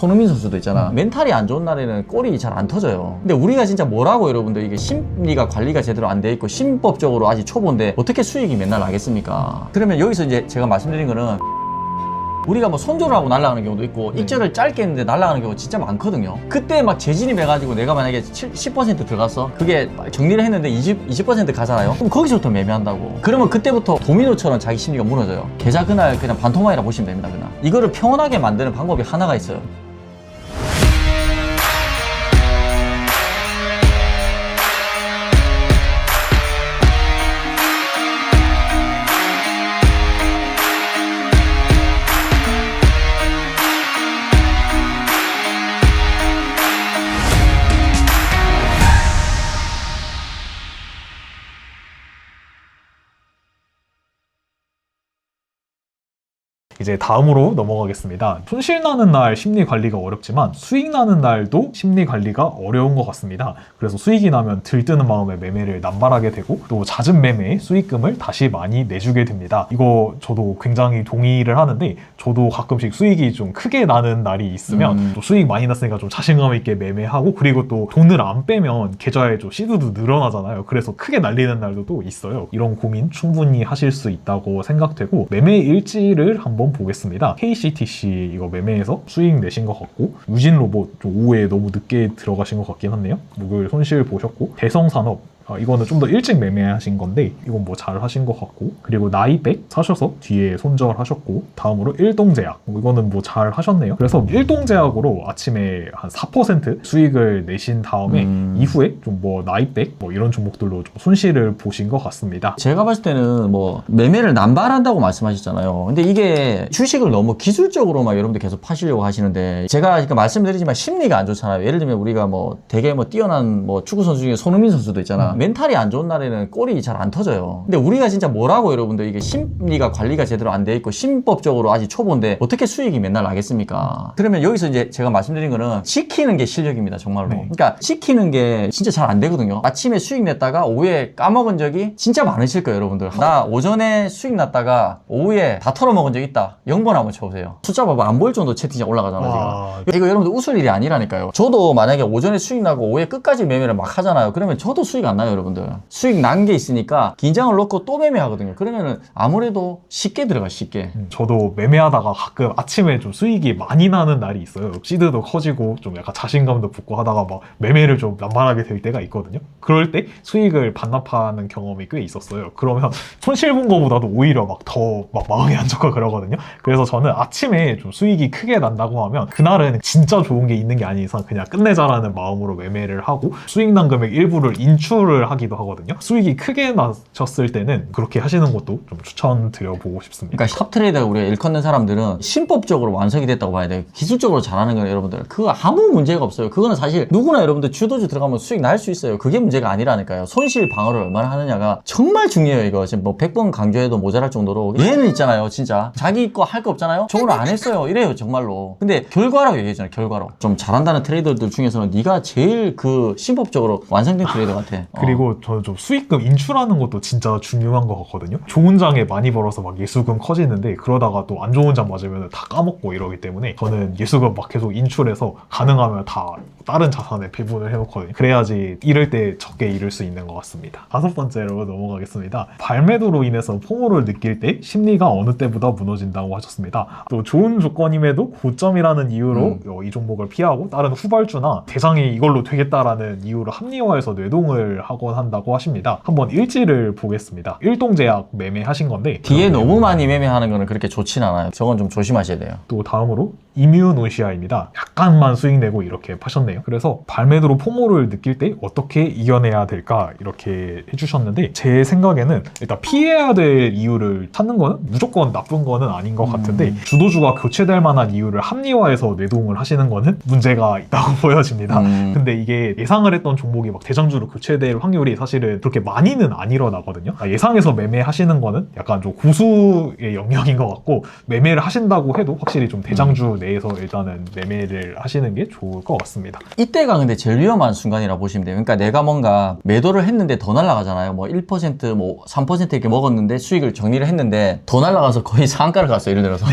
손흥민 선수도 있잖아. 멘탈이 안 좋은 날에는 골이 잘 안 터져요. 근데 우리가 진짜 뭐라고 여러분들 이게 심리가 관리가 제대로 안 돼 있고 신법적으로 아직 초보인데 어떻게 수익이 맨날 나겠습니까? 그러면 여기서 이제 제가 말씀드린 거는 우리가 뭐 손절을 하고 날아가는 경우도 있고 익절을 짧게 했는데 날아가는 경우가 진짜 많거든요. 그때 막 재진입해가지고 내가 만약에 10% 들어갔어. 그게 정리를 했는데 20% 가잖아요. 그럼 거기서부터 매매한다고. 그러면 그때부터 도미노처럼 자기 심리가 무너져요. 계좌 그날 그냥 반토막이라 보시면 됩니다. 그냥 이거를 평온하게 만드는 방법이 하나가 있어요. 이제 다음으로 넘어가겠습니다. 손실 나는 날 심리 관리가 어렵지만 수익 나는 날도 심리 관리가 어려운 것 같습니다. 그래서 수익이 나면 들뜨는 마음에 매매를 남발하게 되고 또 잦은 매매에 수익금을 다시 많이 내주게 됩니다. 이거 저도 굉장히 동의를 하는데 저도 가끔씩 수익이 좀 크게 나는 날이 있으면 또 수익 많이 났으니까 좀 자신감 있게 매매하고 그리고 또 돈을 안 빼면 계좌에 좀 시드도 늘어나잖아요. 그래서 크게 날리는 날도 또 있어요. 이런 고민 충분히 하실 수 있다고 생각되고 매매 일지를 한번 보겠습니다. KCTC 이거 매매해서 수익 내신 것 같고 유진 로봇 좀 오후에 너무 늦게 들어가신 것 같긴 한데요. 목요일 손실 보셨고 대성산업 이거는 좀 더 일찍 매매하신 건데 이건 뭐 잘 하신 것 같고 그리고 나이백 사셔서 뒤에 손절하셨고 다음으로 일동제약 이거는 뭐 잘 하셨네요. 그래서 일동제약으로 아침에 한 4% 수익을 내신 다음에 이후에 좀 뭐 나이백 뭐 이런 종목들로 좀 손실을 보신 것 같습니다. 제가 봤을 때는 뭐 매매를 남발한다고 말씀하셨잖아요. 근데 이게 주식을 너무 기술적으로 막 여러분들 계속 파시려고 하시는데 제가 그러니까 말씀드리지만 심리가 안 좋잖아요. 예를 들면 우리가 뭐 되게 뭐 뛰어난 뭐 축구 선수 중에 손흥민 선수도 있잖아. 멘탈이 안 좋은 날에는 골이 잘 안 터져요. 근데 우리가 진짜 뭐라고 여러분들 이게 심리가 관리가 제대로 안 돼 있고 신법적으로 아직 초보인데 어떻게 수익이 맨날 나겠습니까? 그러면 여기서 이제 제가 말씀드린 거는 지키는 게 실력입니다. 정말로. 그러니까 지키는 게 진짜 잘 안 되거든요. 아침에 수익 냈다가 오후에 까먹은 적이 진짜 많으실 거예요, 여러분들. 나 오전에 수익 났다가 오후에 다 털어먹은 적 있다. 0번 한번 쳐보세요. 숫자 봐봐. 안 보일 정도 채팅창 올라가잖아, 지금. 이거 여러분들 웃을 일이 아니라니까요. 저도 만약에 오전에 수익 나고 오후에 끝까지 매매를 막 하잖아요. 그러면 저도 수익 안 나요, 여러분들. 수익 난 게 있으니까 긴장을 놓고 또 매매하거든요. 그러면은 아무래도 쉽게 들어가, 쉽게. 저도 매매하다가 가끔 아침에 좀 수익이 많이 나는 날이 있어요. 시드도 커지고 좀 약간 자신감도 붙고 하다가 막 매매를 좀 남발하게 될 때가 있거든요. 그럴 때 수익을 반납하는 경험이 꽤 있었어요. 그러면 손실 본 거보다도 오히려 막 더 막 마음이 안 좋고 그러거든요. 그래서 저는 아침에 좀 수익이 크게 난다고 하면 그날은 진짜 좋은 게 있는 게 아닌 이상 그냥 끝내자라는 마음으로 매매를 하고 수익 난 금액 일부를 인출을 하기도 하거든요. 수익이 크게 나셨을 때는 그렇게 하시는 것도 좀 추천드려보고 싶습니다. 그러니까 샵 트레이더가 우리가 일컫는 사람들은 신법적으로 완성이 됐다고 봐야 돼요. 기술적으로 잘하는 건 여러분들 그거 아무 문제가 없어요. 그거는 사실 누구나 여러분들 주도주 들어가면 수익 날 수 있어요. 그게 문제가 아니라니까요. 손실 방어를 얼마나 하느냐가 정말 중요해요. 이거 지금 뭐 100번 강조해도 모자랄 정도로 얘는 있잖아요. 진짜 자기 거 할 거 없잖아요. 저걸 안 했어요. 이래요, 정말로. 근데 결과라고 얘기했잖아요. 결과로. 좀 잘한다는 트레이더들 중에서는 네가 제일 그 신법적으로 완성된 트레이더 같아. 그리고 저는 좀 수익금 인출하는 것도 진짜 중요한 것 같거든요. 좋은 장에 많이 벌어서 막 예수금 커지는데 그러다가 또 안 좋은 장 맞으면 다 까먹고 이러기 때문에 저는 예수금 막 계속 인출해서 가능하면 다 다른 자산에 배분을 해놓거든요. 그래야지 잃을 때 적게 잃을 수 있는 것 같습니다. 5번째로 넘어가겠습니다. 발매도로 인해서 포모를 느낄 때 심리가 어느 때보다 무너진다고 하셨습니다. 또 좋은 조건임에도 고점이라는 이유로 이 종목을 피하고 다른 후발주나 대상이 이걸로 되겠다라는 이유로 합리화해서 뇌동을 하곤 한다고 하십니다. 한번 일지를 보겠습니다. 일동제약 매매하신 건데 뒤에 너무 많이 매매하는 거는 그렇게 좋진 않아요. 저건 좀 조심하셔야 돼요. 또 다음으로 이뮤노시아입니다. 약간만 수익 내고 이렇게 파셨네요. 그래서 발매도로 포모를 느낄 때 어떻게 이겨내야 될까 이렇게 해주셨는데 제 생각에는 일단 피해야 될 이유를 찾는 거는 무조건 나쁜 거는 아닌 것 같은데 주도주가 교체될 만한 이유를 합리화해서 뇌동을 하시는 거는 문제가 있다고 보여집니다. 근데 이게 예상을 했던 종목이 막 대장주로 교체될 확률이 사실은 그렇게 많이는 안 일어나거든요. 예상해서 매매하시는 거는 약간 좀 고수의 영역인 것 같고, 매매를 하신다고 해도 확실히 좀 대장주 내에서 일단은 매매를 하시는 게 좋을 것 같습니다. 이때가 근데 제일 위험한 순간이라 보시면 돼요. 그러니까 내가 뭔가 매도를 했는데 더 날아가잖아요. 뭐 1%, 뭐 3% 이렇게 먹었는데 수익을 정리를 했는데 더 날아가서 거의 상한가를 갔어요. 예를 들어서.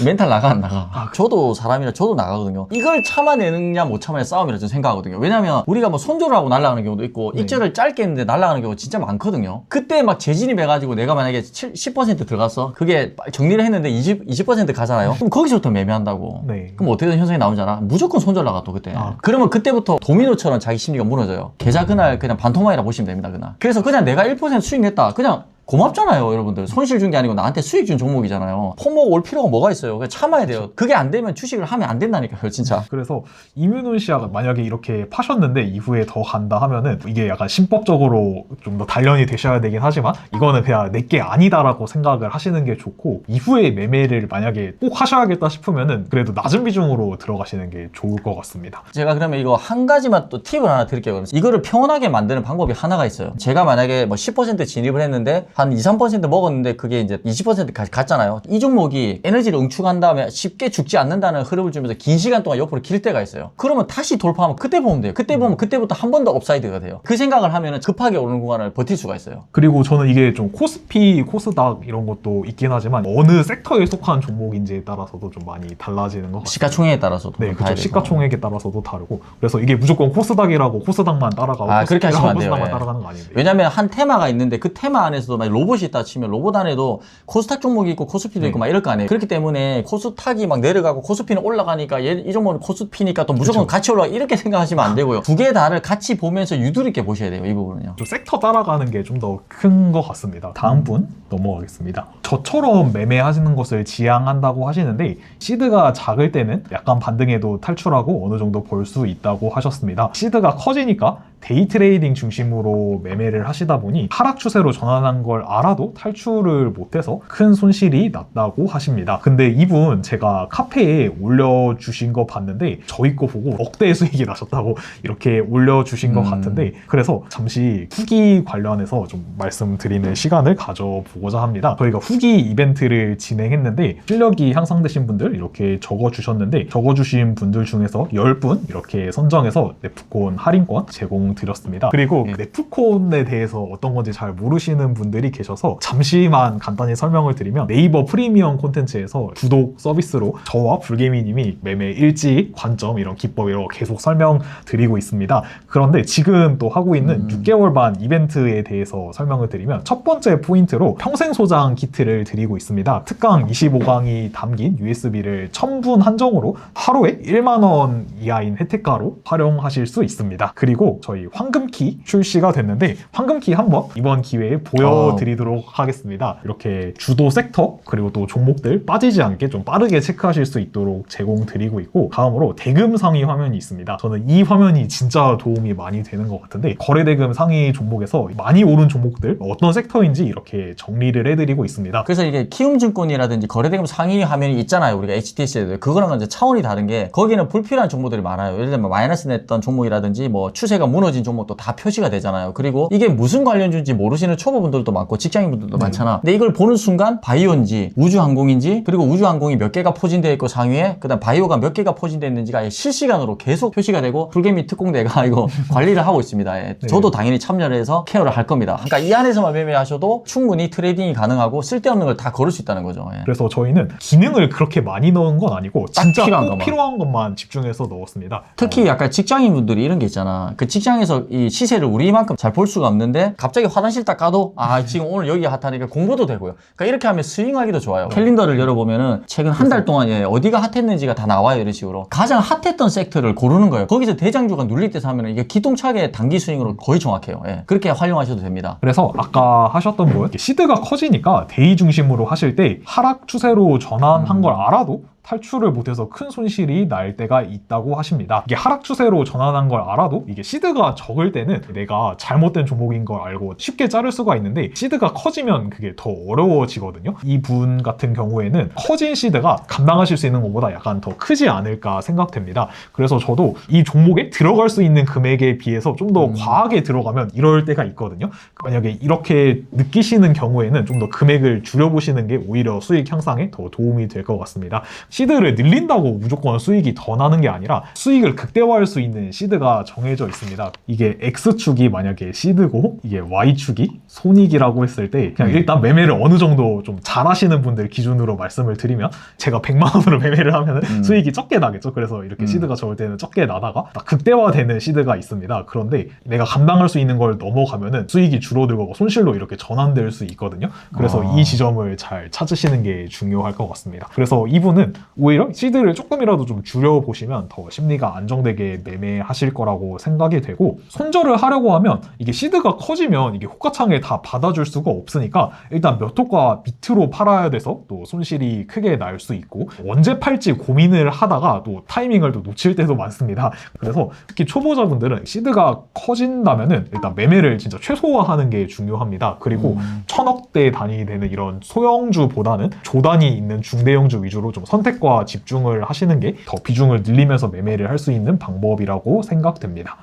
멘탈 나가 안 나가. 저도 사람이라 저도 나가거든요. 이걸 참아내느냐 못 참아내냐 싸움이라 저는 생각하거든요. 왜냐면 우리가 뭐 손절을 하고 날아가는 경우도 있고 익절을 짧게 했는데 날아가는 경우가 진짜 많거든요. 그때 막 재진입해가지고 내가 만약에 10% 들어갔어. 그게 정리를 했는데 20% 가잖아요. 그럼 거기서부터 매매한다고. 네. 그럼 어떻게든 현상이 나오잖아. 무조건 손절 나가 또 그때. 그러면 그때부터 도미노처럼 자기 심리가 무너져요. 계좌 그날 그냥 반토막이라 보시면 됩니다. 그날. 그래서 그냥 내가 1% 수익 냈다. 그냥 고맙잖아요, 여러분들. 손실 준 게 아니고 나한테 수익 준 종목이잖아요. 포목 올 필요가 뭐가 있어요? 그냥 참아야 돼요. 그게 안 되면 주식을 하면 안 된다니까요, 진짜. 그래서 이뮤논 씨가 만약에 이렇게 파셨는데 이후에 더 간다 하면은 이게 약간 신법적으로 좀 더 단련이 되셔야 되긴 하지만, 이거는 그냥 내게 아니다라고 생각을 하시는 게 좋고, 이후에 매매를 만약에 꼭 하셔야겠다 싶으면은 그래도 낮은 비중으로 들어가시는 게 좋을 것 같습니다. 제가 그러면 이거 한 가지만 또 팁을 하나 드릴게요. 그래서 이거를 평온하게 만드는 방법이 하나가 있어요. 제가 만약에 뭐 10% 진입을 했는데 한 2, 3% 먹었는데 그게 이제 20%까지 갔잖아요. 이 종목이 에너지를 응축한 다음에 쉽게 죽지 않는다는 흐름을 주면서 긴 시간 동안 옆으로 길 때가 있어요. 그러면 다시 돌파하면 그때 보면 돼요. 그때 보면 그때부터 한 번 더 업사이드가 돼요. 그 생각을 하면 급하게 오르는 구간을 버틸 수가 있어요. 그리고 저는 이게 좀 코스피, 코스닥 이런 것도 있긴 하지만 어느 섹터에 속한 종목인지에 따라서도 좀 많이 달라지는 것 같아요. 시가총액에 따라서도. 네, 그렇죠. 시가총액에 따라서도 다르고, 그래서 이게 무조건 코스닥이라고 코스닥만 따라가고 그렇게 하시면 안 돼요. 코스닥만 예. 따라가는 거 아닌데. 왜냐면 한 테마가 있는데 그 테마 안에서도 막 로봇이 있다 치면 로봇 안에도 코스닥 종목이 있고 코스피도 있고 막 이럴 거 아니에요. 그렇기 때문에 코스닥이 막 내려가고 코스피는 올라가니까 이 종목은 코스피니까 또 무조건 같이 올라가 이렇게 생각하시면 안 되고요. 두 개 다를 같이 보면서 유도리 있게 보셔야 돼요. 이 부분은요. 좀 섹터 따라가는 게 좀 더 큰 것 같습니다. 다음 분 넘어가겠습니다. 저처럼 매매하시는 것을 지향한다고 하시는데, 시드가 작을 때는 약간 반등해도 탈출하고 어느 정도 벌 수 있다고 하셨습니다. 시드가 커지니까 데이 트레이딩 중심으로 매매를 하시다 보니 하락 추세로 전환한 걸 알아도 탈출을 못해서 큰 손실이 났다고 하십니다. 근데 이분 제가 카페에 올려주신 거 봤는데 저희 거 보고 억대 수익이 나셨다고 이렇게 올려주신 것 같은데, 그래서 잠시 후기 관련해서 좀 말씀드리는 시간을 가져보고자 합니다. 저희가 후기 이벤트를 진행했는데 실력이 향상되신 분들 이렇게 적어주셨는데, 적어주신 분들 중에서 10분 이렇게 선정해서 네프콘 할인권 제공드렸습니다. 그리고 네프콘에 대해서 어떤 건지 잘 모르시는 분들이 계셔서 잠시만 간단히 설명을 드리면, 네이버 프리미엄 콘텐츠에서 구독 서비스로 저와 불개미님이 매매 일지, 관점 이런 기법 이런 거 계속 설명드리고 있습니다. 그런데 지금 또 하고 있는 6개월 반 이벤트에 대해서 설명을 드리면, 첫 번째 포인트로 평생 소장 키트를 드리고 있습니다. 특강 25강이 담긴 USB를 1000분 한정으로 하루에 1만 원 이하인 혜택가로 활용하실 수 있습니다. 그리고 저희 황금키 출시가 됐는데, 황금키 한번 이번 기회에 보여드리도록 하겠습니다. 이렇게 주도 섹터 그리고 또 종목들 빠지지 않게 좀 빠르게 체크하실 수 있도록 제공드리고 있고, 다음으로 대금 상위 화면이 있습니다. 저는 이 화면이 진짜 도움이 많이 되는 것 같은데, 거래대금 상위 종목에서 많이 오른 종목들 어떤 sek터인지 이렇게 정리를 해드리고 있습니다. 그래서 이게 키움증권이라든지 거래대금 상위 화면이 있잖아요. 우리가 HTS에도. 그거랑은 이제 차원이 다른 게, 거기는 불필요한 종목들이 많아요. 예를 들면 마이너스 냈던 종목이라든지 뭐 추세가 무너진 종목도 다 표시가 되잖아요. 그리고 이게 무슨 관련주인지 모르시는 초보분들도 많고 직장인분들도 많잖아. 근데 이걸 보는 순간 바이오인지 우주항공인지, 그리고 우주항공이 몇 개가 포진되어 있고 상위에 그다음 바이오가 몇 개가 포진되어 있는지가 실시간으로 계속 표시가 되고, 불개미 특공대가 이거 관리를 하고 있습니다. 예. 저도 당연히 참여를 해서 케어를 할 겁니다. 그러니까 이 안에서만 매매하셔도 충분히 트레이딩이 가능하고 쓸데없는 걸 다 걸을 수 있다는 거죠. 예. 그래서 저희는 기능을 그렇게 많이 넣은 건 아니고 진짜 필요한 꼭 것만. 필요한 것만 집중해서 넣었습니다. 특히 약간 직장인분들이 이런 게 있잖아. 그 직장에서 이 시세를 우리만큼 잘 볼 수가 없는데 갑자기 화장실 딱 가도 지금 오늘 여기가 핫하니까 공부도 되고요. 그러니까 이렇게 하면 스윙하기도 좋아요. 캘린더를 열어보면은 최근 한 달 동안 어디가 핫했는지가 다 나와요. 이런 식으로 가장 핫했던 섹터를 고르는 거예요. 거기서 대장주가 눌릴 때 사면은 이게 기똥차게 단기 스윙으로 거의 정확해요. 예. 그렇게 활용하셔도 됩니다. 그래서 아까 하셨던 분, 시드가 커지니까 데이 중심으로 하실 때 하락 추세로 전환한 걸 알아도 탈출을 못해서 큰 손실이 날 때가 있다고 하십니다. 이게 하락 추세로 전환한 걸 알아도 이게 시드가 적을 때는 내가 잘못된 종목인 걸 알고 쉽게 자를 수가 있는데 시드가 커지면 그게 더 어려워지거든요. 이 분 같은 경우에는 커진 시드가 감당하실 수 있는 것보다 약간 더 크지 않을까 생각됩니다. 그래서 저도 이 종목에 들어갈 수 있는 금액에 비해서 좀 더 과하게 들어가면 이럴 때가 있거든요. 만약에 이렇게 느끼시는 경우에는 좀 더 금액을 줄여보시는 게 오히려 수익 향상에 더 도움이 될 것 같습니다. 시드를 늘린다고 무조건 수익이 더 나는 게 아니라 수익을 극대화할 수 있는 시드가 정해져 있습니다. 이게 X축이 만약에 시드고 이게 Y축이 손익이라고 했을 때 그냥 일단 매매를 어느 정도 좀 잘하시는 분들 기준으로 말씀을 드리면 제가 100만 원으로 매매를 하면 수익이 적게 나겠죠. 그래서 이렇게 시드가 적을 때는 적게 나다가 딱 극대화되는 시드가 있습니다. 그런데 내가 감당할 수 있는 걸 넘어가면은 수익이 줄어들고 손실로 이렇게 전환될 수 있거든요. 그래서 이 지점을 잘 찾으시는 게 중요할 것 같습니다. 그래서 이분은 오히려 시드를 조금이라도 좀 줄여보시면 더 심리가 안정되게 매매하실 거라고 생각이 되고, 손절을 하려고 하면 이게 시드가 커지면 이게 호가창에 다 받아줄 수가 없으니까 일단 몇 호가 밑으로 팔아야 돼서 또 손실이 크게 날 수 있고, 언제 팔지 고민을 하다가 또 타이밍을 또 놓칠 때도 많습니다. 그래서 특히 초보자분들은 시드가 커진다면은 일단 매매를 진짜 최소화하는 게 중요합니다. 그리고 1000억대 단위 되는 이런 소형주보다는 조단위 있는 중대형주 위주로 좀 선택과 집중을 하시는 게 더 비중을 늘리면서 매매를 할 수 있는 방법이라고 생각됩니다.